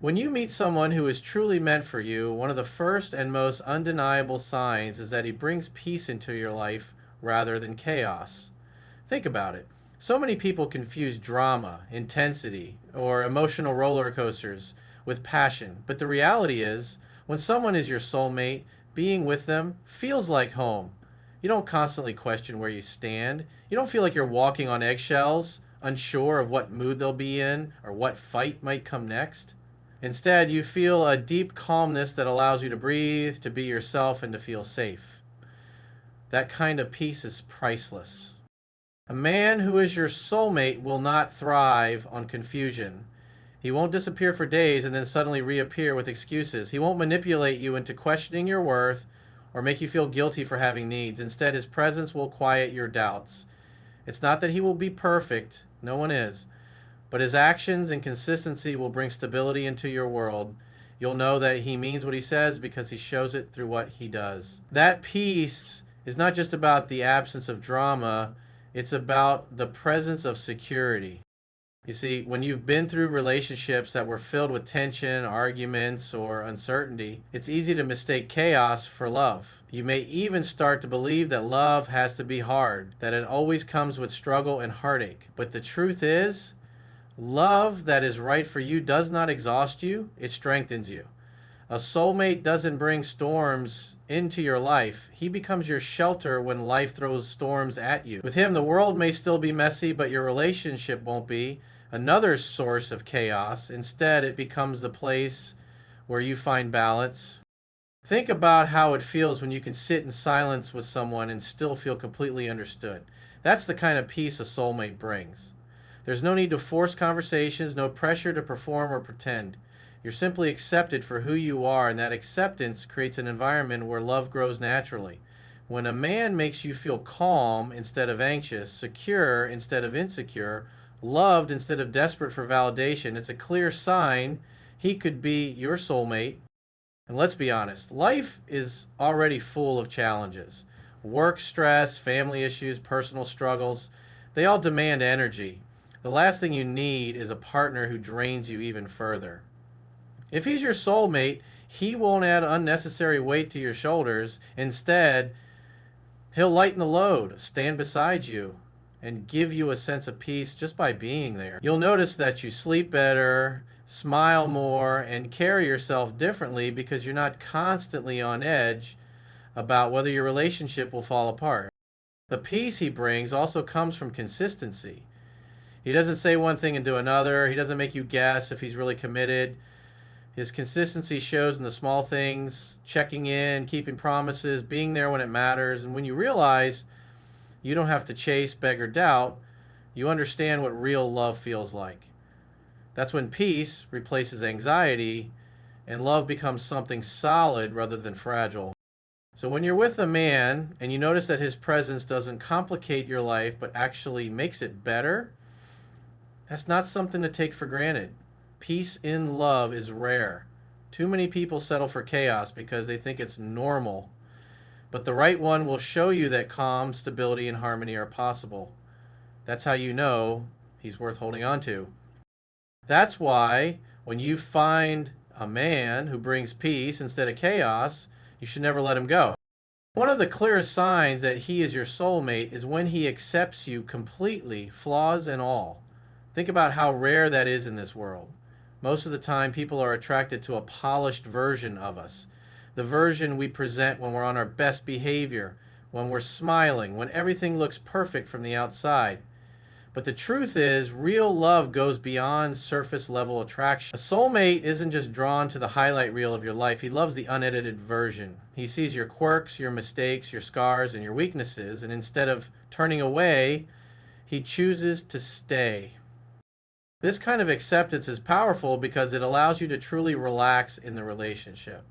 When you meet someone who is truly meant for you, one of the first and most undeniable signs is that he brings peace into your life rather than chaos. Think about it. So many people confuse drama, intensity, or emotional roller coasters with passion. But the reality is, when someone is your soulmate, being with them feels like home. You don't constantly question where you stand. You don't feel like you're walking on eggshells, unsure of what mood they'll be in or what fight might come next. Instead, you feel a deep calmness that allows you to breathe, to be yourself, and to feel safe. That kind of peace is priceless. A man who is your soulmate will not thrive on confusion. He won't disappear for days and then suddenly reappear with excuses. He won't manipulate you into questioning your worth or make you feel guilty for having needs. Instead, his presence will quiet your doubts. It's not that he will be perfect, no one is, but his actions and consistency will bring stability into your world. You'll know that he means what he says because he shows it through what he does. That peace is not just about the absence of drama, it's about the presence of security. You see, when you've been through relationships that were filled with tension, arguments, or uncertainty, it's easy to mistake chaos for love. You may even start to believe that love has to be hard, that it always comes with struggle and heartache. But the truth is, love that is right for you does not exhaust you, it strengthens you. A soulmate doesn't bring storms into your life. He becomes your shelter when life throws storms at you. With him, the world may still be messy, but your relationship won't be another source of chaos. Instead, it becomes the place where you find balance. Think about how it feels when you can sit in silence with someone and still feel completely understood. That's the kind of peace a soulmate brings. There's no need to force conversations, no pressure to perform or pretend. You're simply accepted for who you are, and that acceptance creates an environment where love grows naturally. When a man makes you feel calm instead of anxious, secure instead of insecure, loved instead of desperate for validation, it's a clear sign he could be your soulmate. And let's be honest, life is already full of challenges. Work stress, family issues, personal struggles, they all demand energy. The last thing you need is a partner who drains you even further. If he's your soulmate, he won't add unnecessary weight to your shoulders. Instead, he'll lighten the load, stand beside you, and give you a sense of peace just by being there. You'll notice that you sleep better, smile more, and carry yourself differently because you're not constantly on edge about whether your relationship will fall apart. The peace he brings also comes from consistency. He doesn't say one thing and do another. He doesn't make you guess if he's really committed. His consistency shows in the small things, checking in, keeping promises, being there when it matters. And when you realize you don't have to chase, beg, or doubt, you understand what real love feels like. That's when peace replaces anxiety and love becomes something solid rather than fragile. So when you're with a man and you notice that his presence doesn't complicate your life but actually makes it better, that's not something to take for granted. Peace in love is rare. Too many people settle for chaos because they think it's normal. But the right one will show you that calm, stability, and harmony are possible. That's how you know he's worth holding on to. That's why when you find a man who brings peace instead of chaos, you should never let him go. One of the clearest signs that he is your soulmate is when he accepts you completely, flaws and all. Think about how rare that is in this world. Most of the time, people are attracted to a polished version of us. The version we present when we're on our best behavior, when we're smiling, when everything looks perfect from the outside. But the truth is, real love goes beyond surface level attraction. A soulmate isn't just drawn to the highlight reel of your life. He loves the unedited version. He sees your quirks, your mistakes, your scars, and your weaknesses, and instead of turning away, he chooses to stay. This kind of acceptance is powerful because it allows you to truly relax in the relationship.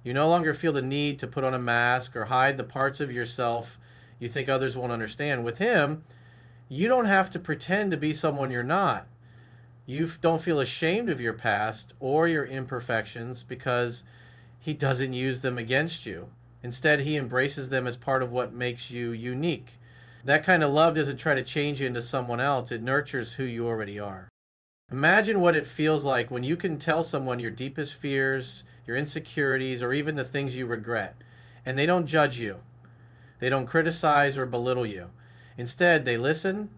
You no longer feel the need to put on a mask or hide the parts of yourself you think others won't understand. With him, you don't have to pretend to be someone you're not. You don't feel ashamed of your past or your imperfections because he doesn't use them against you. Instead, he embraces them as part of what makes you unique. That kind of love doesn't try to change you into someone else. It nurtures who you already are. Imagine what it feels like when you can tell someone your deepest fears, your insecurities, or even the things you regret, and they don't judge you. They don't criticize or belittle you. Instead, they listen,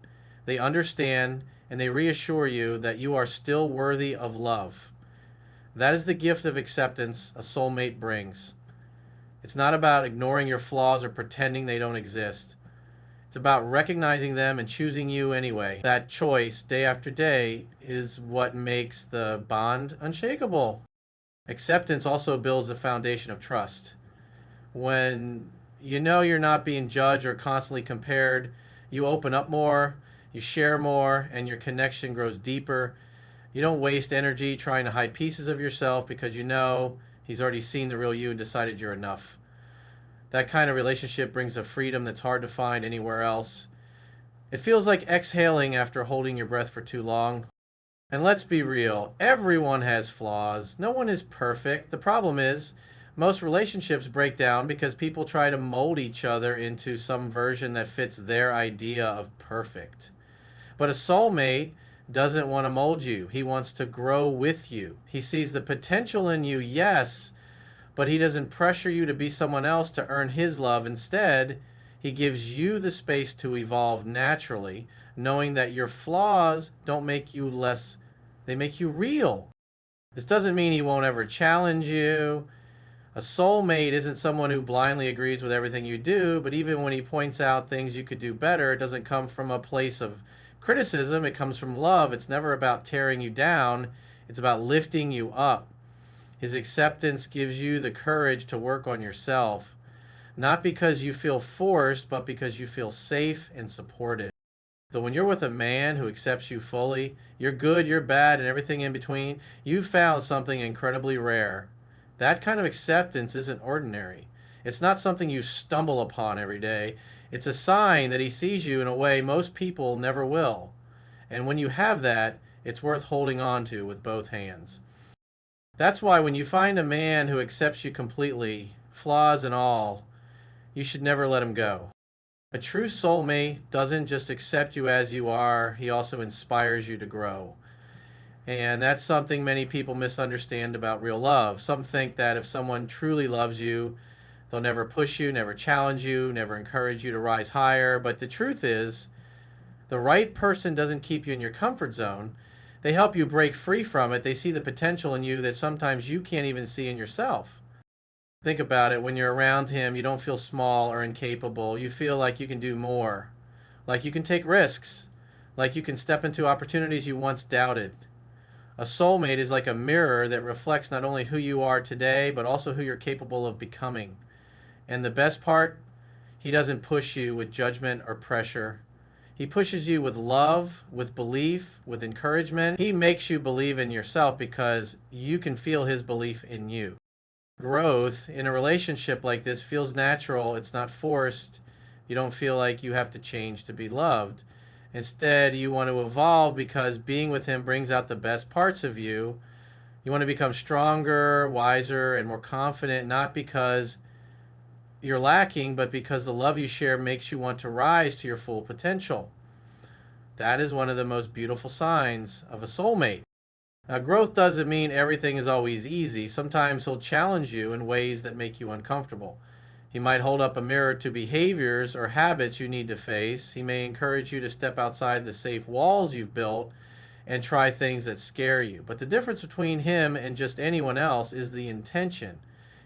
they understand, and they reassure you that you are still worthy of love. That is the gift of acceptance a soulmate brings. It's not about ignoring your flaws or pretending they don't exist. It's about recognizing them and choosing you anyway. That choice, day after day, is what makes the bond unshakable. Acceptance also builds the foundation of trust. When you know you're not being judged or constantly compared, you open up more, you share more, and your connection grows deeper. You don't waste energy trying to hide pieces of yourself because you know he's already seen the real you and decided you're enough. That kind of relationship brings a freedom that's hard to find anywhere else. It feels like exhaling after holding your breath for too long. And let's be real, everyone has flaws. No one is perfect. The problem is, most relationships break down because people try to mold each other into some version that fits their idea of perfect. But a soulmate doesn't want to mold you, he wants to grow with you. He sees the potential in you, yes, but he doesn't pressure you to be someone else to earn his love. Instead, he gives you the space to evolve naturally, knowing that your flaws don't make you less, they make you real. This doesn't mean he won't ever challenge you. A soulmate isn't someone who blindly agrees with everything you do, but even when he points out things you could do better, it doesn't come from a place of criticism. It comes from love. It's never about tearing you down, it's about lifting you up. His acceptance gives you the courage to work on yourself, not because you feel forced, but because you feel safe and supported. So when you're with a man who accepts you fully, you're good, you're bad, and everything in between, you've found something incredibly rare. That kind of acceptance isn't ordinary. It's not something you stumble upon every day. It's a sign that he sees you in a way most people never will. And when you have that, it's worth holding on to with both hands. That's why when you find a man who accepts you completely, flaws and all, you should never let him go. A true soulmate doesn't just accept you as you are, he also inspires you to grow. And that's something many people misunderstand about real love. Some think that if someone truly loves you, they'll never push you, never challenge you, never encourage you to rise higher. But the truth is, the right person doesn't keep you in your comfort zone. They help you break free from it. They see the potential in you that sometimes you can't even see in yourself. Think about it. When you're around him, you don't feel small or incapable. You feel like you can do more, like you can take risks, like you can step into opportunities you once doubted. A soulmate is like a mirror that reflects not only who you are today, but also who you're capable of becoming. And the best part, he doesn't push you with judgment or pressure. He pushes you with love, with belief, with encouragement. He makes you believe in yourself because you can feel his belief in you. Growth in a relationship like this feels natural. It's not forced. You don't feel like you have to change to be loved. Instead, you want to evolve because being with him brings out the best parts of you. You want to become stronger, wiser, and more confident, not because you're lacking, but because the love you share makes you want to rise to your full potential. That is one of the most beautiful signs of a soulmate. Now, growth doesn't mean everything is always easy. Sometimes he'll challenge you in ways that make you uncomfortable. He might hold up a mirror to behaviors or habits you need to face. He may encourage you to step outside the safe walls you've built and try things that scare you. But the difference between him and just anyone else is the intention.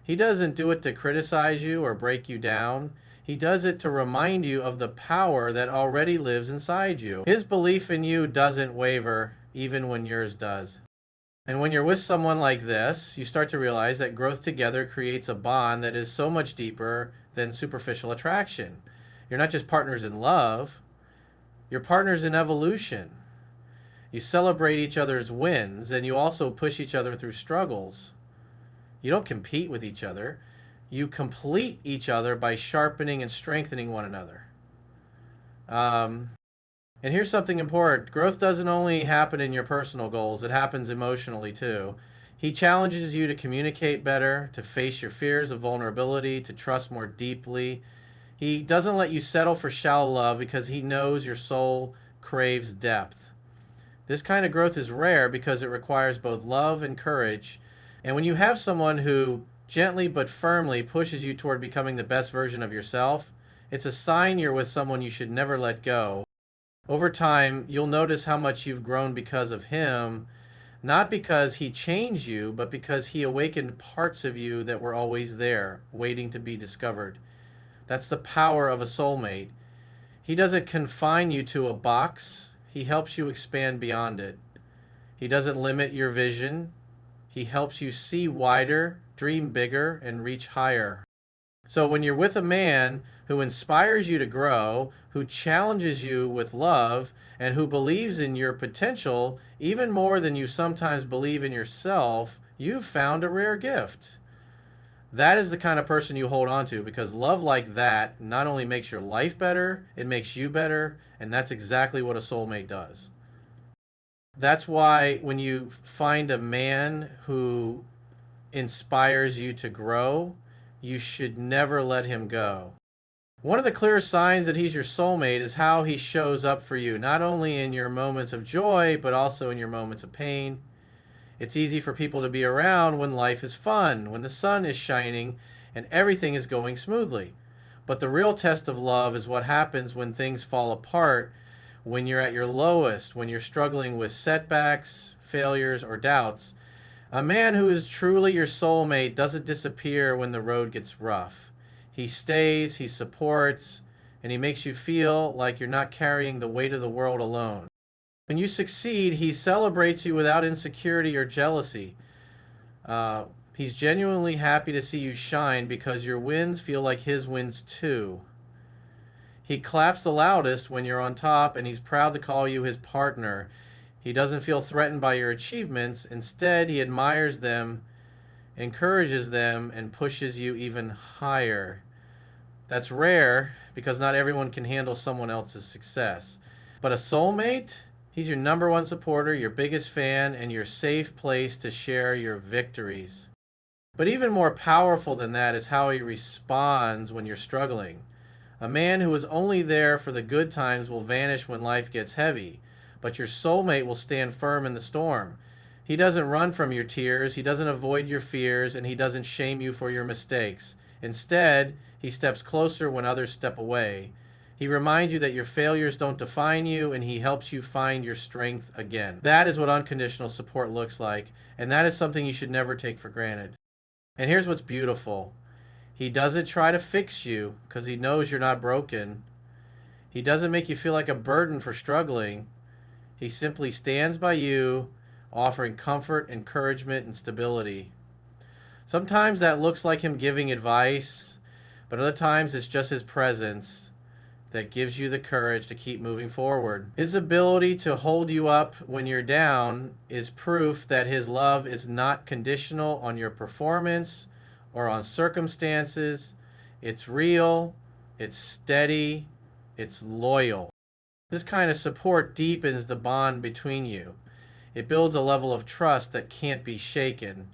He doesn't do it to criticize you or break you down. He does it to remind you of the power that already lives inside you. His belief in you doesn't waver, even when yours does. And when you're with someone like this, you start to realize that growth together creates a bond that is so much deeper than superficial attraction. You're not just partners in love, you're partners in evolution. You celebrate each other's wins and you also push each other through struggles. You don't compete with each other, you complete each other by sharpening and strengthening one another. And here's something important. Growth doesn't only happen in your personal goals, it happens emotionally too. He challenges you to communicate better, to face your fears of vulnerability, to trust more deeply. He doesn't let you settle for shallow love because he knows your soul craves depth. This kind of growth is rare because it requires both love and courage. And when you have someone who gently but firmly pushes you toward becoming the best version of yourself, it's a sign you're with someone you should never let go. Over time, you'll notice how much you've grown because of him, not because he changed you, but because he awakened parts of you that were always there, waiting to be discovered. That's the power of a soulmate. He doesn't confine you to a box, he helps you expand beyond it. He doesn't limit your vision, he helps you see wider, dream bigger, and reach higher. So when you're with a man who inspires you to grow, who challenges you with love, and who believes in your potential even more than you sometimes believe in yourself, you've found a rare gift. That is the kind of person you hold on to, because love like that not only makes your life better, it makes you better, and that's exactly what a soulmate does. That's why when you find a man who inspires you to grow, you should never let him go. One of the clearest signs that he's your soulmate is how he shows up for you, not only in your moments of joy, but also in your moments of pain. It's easy for people to be around when life is fun, when the sun is shining, and everything is going smoothly. But the real test of love is what happens when things fall apart, when you're at your lowest, when you're struggling with setbacks, failures, or doubts. A man who is truly your soulmate doesn't disappear when the road gets rough. He stays, he supports, and he makes you feel like you're not carrying the weight of the world alone. When you succeed, he celebrates you without insecurity or jealousy. He's genuinely happy to see you shine because your wins feel like his wins too. He claps the loudest when you're on top, and he's proud to call you his partner. He doesn't feel threatened by your achievements. Instead, he admires them, encourages them, and pushes you even higher. That's rare because not everyone can handle someone else's success. But a soulmate, he's your number one supporter, your biggest fan, and your safe place to share your victories. But even more powerful than that is how he responds when you're struggling. A man who is only there for the good times will vanish when life gets heavy, but your soulmate will stand firm in the storm. He doesn't run from your tears, he doesn't avoid your fears, and he doesn't shame you for your mistakes. Instead, he steps closer when others step away. He reminds you that your failures don't define you, and he helps you find your strength again. That is what unconditional support looks like, and that is something you should never take for granted. And here's what's beautiful. He doesn't try to fix you because he knows you're not broken. He doesn't make you feel like a burden for struggling. He simply stands by you, offering comfort, encouragement, and stability. Sometimes that looks like him giving advice, but other times it's just his presence that gives you the courage to keep moving forward. His ability to hold you up when you're down is proof that his love is not conditional on your performance or on circumstances. It's real, it's steady, it's loyal. This kind of support deepens the bond between you. It builds a level of trust that can't be shaken.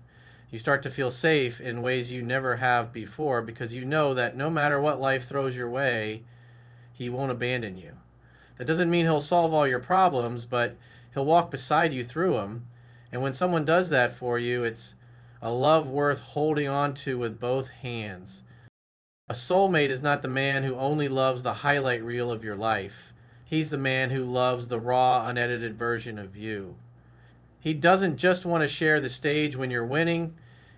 You start to feel safe in ways you never have before because you know that no matter what life throws your way, he won't abandon you. That doesn't mean he'll solve all your problems, but he'll walk beside you through them. And when someone does that for you, it's a love worth holding on to with both hands. A soulmate is not the man who only loves the highlight reel of your life. He's the man who loves the raw, unedited version of you. He doesn't just want to share the stage when you're winning.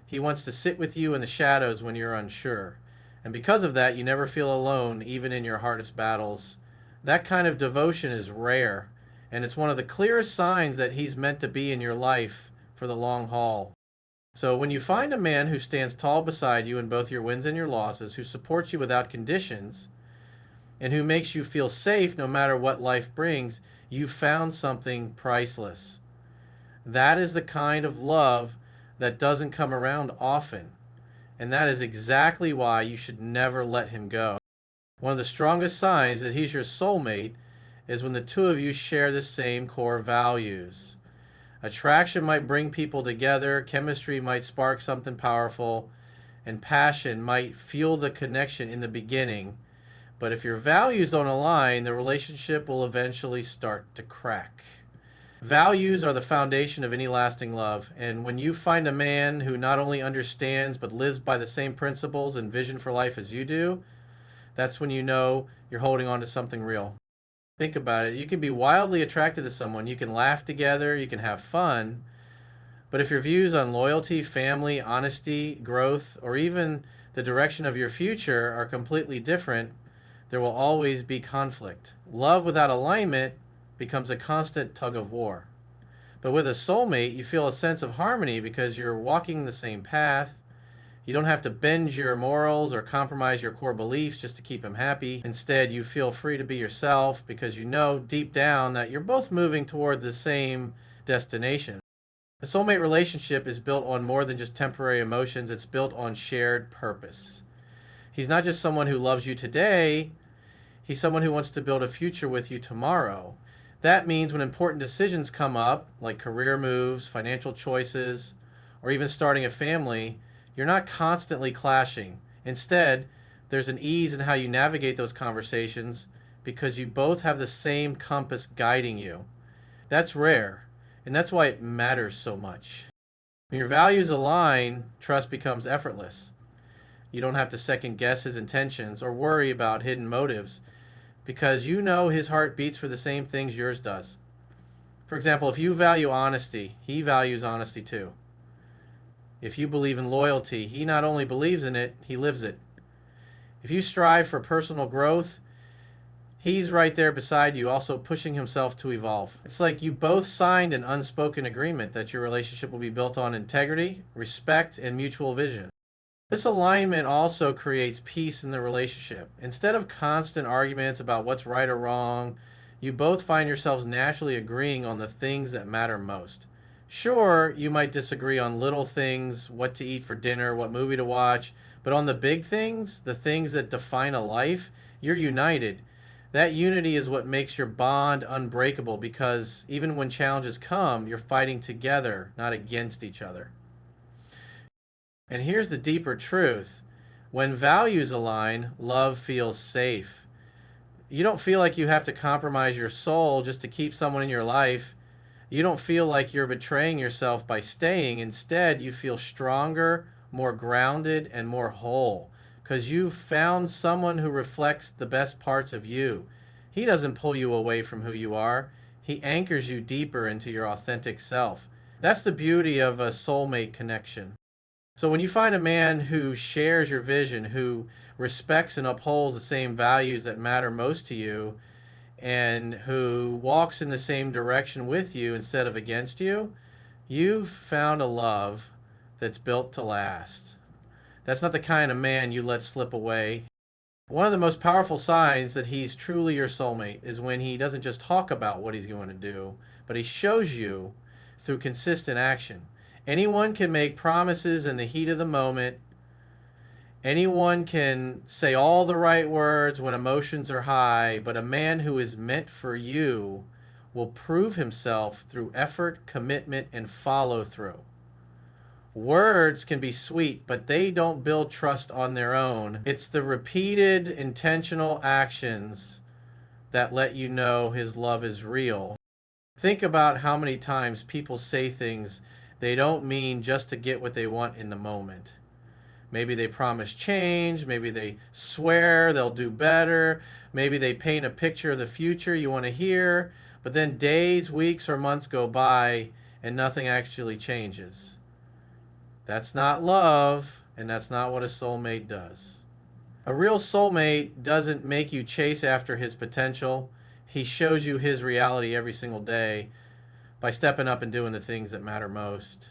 He wants to sit with you in the shadows when you're unsure. And because of that, you never feel alone, even in your hardest battles. That kind of devotion is rare, and it's one of the clearest signs that he's meant to be in your life for the long haul. So when you find a man who stands tall beside you in both your wins and your losses, who supports you without conditions, and who makes you feel safe no matter what life brings, you've found something priceless. That is the kind of love that doesn't come around often. And that is exactly why you should never let him go. One of the strongest signs that he's your soulmate is when the two of you share the same core values. Attraction might bring people together, chemistry might spark something powerful, and passion might fuel the connection in the beginning. But if your values don't align, the relationship will eventually start to crack. Values are the foundation of any lasting love, and when you find a man who not only understands but lives by the same principles and vision for life as you do, that's when you know you're holding on to something real. Think about it. You can be wildly attracted to someone, you can laugh together, you can have fun, but if your views on loyalty, family, honesty, growth, or even the direction of your future are completely different, there will always be conflict. Love without alignment becomes a constant tug of war. But with a soulmate, you feel a sense of harmony because you're walking the same path. You don't have to bend your morals or compromise your core beliefs just to keep him happy. Instead, you feel free to be yourself because you know deep down that you're both moving toward the same destination. A soulmate relationship is built on more than just temporary emotions, it's built on shared purpose. He's not just someone who loves you today, he's someone who wants to build a future with you tomorrow. That means when important decisions come up, like career moves, financial choices, or even starting a family, you're not constantly clashing. Instead, there's an ease in how you navigate those conversations because you both have the same compass guiding you. That's rare, and that's why it matters so much. When your values align, trust becomes effortless. You don't have to second guess his intentions or worry about hidden motives because you know his heart beats for the same things yours does. For example, if you value honesty, he values honesty too. If you believe in loyalty, he not only believes in it, he lives it. If you strive for personal growth, he's right there beside you, also pushing himself to evolve. It's like you both signed an unspoken agreement that your relationship will be built on integrity, respect, and mutual vision. This alignment also creates peace in the relationship. Instead of constant arguments about what's right or wrong, you both find yourselves naturally agreeing on the things that matter most. Sure, you might disagree on little things, what to eat for dinner, what movie to watch, but on the big things, the things that define a life, you're united. That unity is what makes your bond unbreakable because even when challenges come, you're fighting together, not against each other. And here's the deeper truth. When values align, love feels safe. You don't feel like you have to compromise your soul just to keep someone in your life. You don't feel like you're betraying yourself by staying. Instead, you feel stronger, more grounded, and more whole because you've found someone who reflects the best parts of you. He doesn't pull you away from who you are, he anchors you deeper into your authentic self. That's the beauty of a soulmate connection. So when you find a man who shares your vision, who respects and upholds the same values that matter most to you, and who walks in the same direction with you instead of against you, you've found a love that's built to last. That's not the kind of man you let slip away. One of the most powerful signs that he's truly your soulmate is when he doesn't just talk about what he's going to do, but he shows you through consistent action. Anyone can make promises in the heat of the moment. Anyone can say all the right words when emotions are high, but a man who is meant for you will prove himself through effort, commitment, and follow through. Words can be sweet, but they don't build trust on their own. It's the repeated, intentional actions that let you know his love is real. Think about how many times people say things they don't mean just to get what they want in the moment. Maybe they promise change, maybe they swear they'll do better, maybe they paint a picture of the future you want to hear, but then days, weeks, or months go by and nothing actually changes. That's not love, and that's not what a soulmate does. A real soulmate doesn't make you chase after his potential. He shows you his reality every single day by stepping up and doing the things that matter most.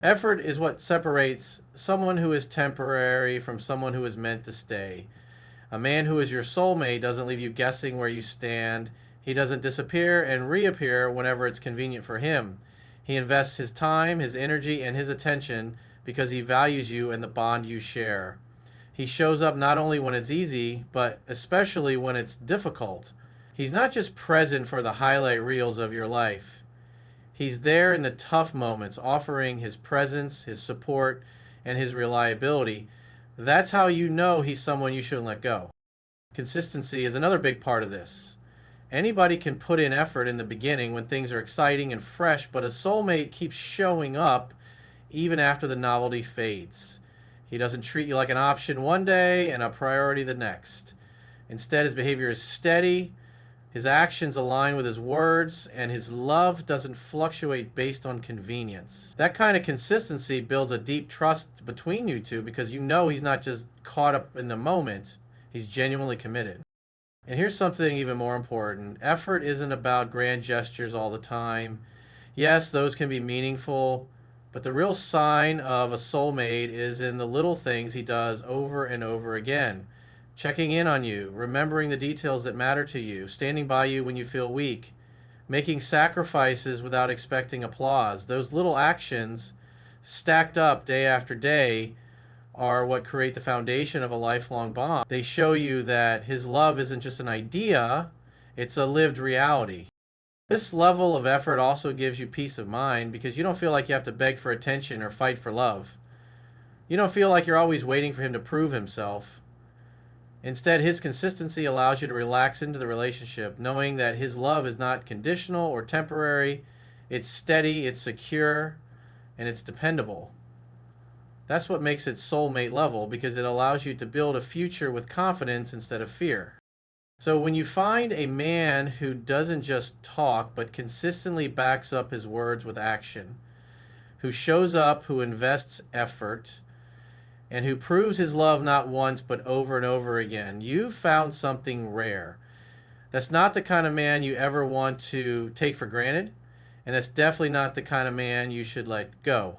Effort is what separates someone who is temporary from someone who is meant to stay. A man who is your soulmate doesn't leave you guessing where you stand. He doesn't disappear and reappear whenever it's convenient for him. He invests his time, his energy, and his attention because he values you and the bond you share. He shows up not only when it's easy, but especially when it's difficult. He's not just present for the highlight reels of your life. He's there in the tough moments, offering his presence, his support, and his reliability. That's how you know he's someone you shouldn't let go. Consistency is another big part of this. Anybody can put in effort in the beginning when things are exciting and fresh, but a soulmate keeps showing up even after the novelty fades. He doesn't treat you like an option one day and a priority the next. Instead, his behavior is steady, his actions align with his words, and his love doesn't fluctuate based on convenience. That kind of consistency builds a deep trust between you two because you know he's not just caught up in the moment, he's genuinely committed. And here's something even more important: effort isn't about grand gestures all the time. Yes, those can be meaningful, but the real sign of a soulmate is in the little things he does over and over again. Checking in on you, remembering the details that matter to you, standing by you when you feel weak, making sacrifices without expecting applause. Those little actions, stacked up day after day, are what create the foundation of a lifelong bond. They show you that his love isn't just an idea, it's a lived reality. This level of effort also gives you peace of mind because you don't feel like you have to beg for attention or fight for love. You don't feel like you're always waiting for him to prove himself. Instead, his consistency allows you to relax into the relationship, knowing that his love is not conditional or temporary. It's steady, it's secure, and it's dependable. That's what makes it soulmate level because it allows you to build a future with confidence instead of fear. So when you find a man who doesn't just talk but consistently backs up his words with action, who shows up, who invests effort, and who proves his love not once but over and over again, you've found something rare. That's not the kind of man you ever want to take for granted, and that's definitely not the kind of man you should let go.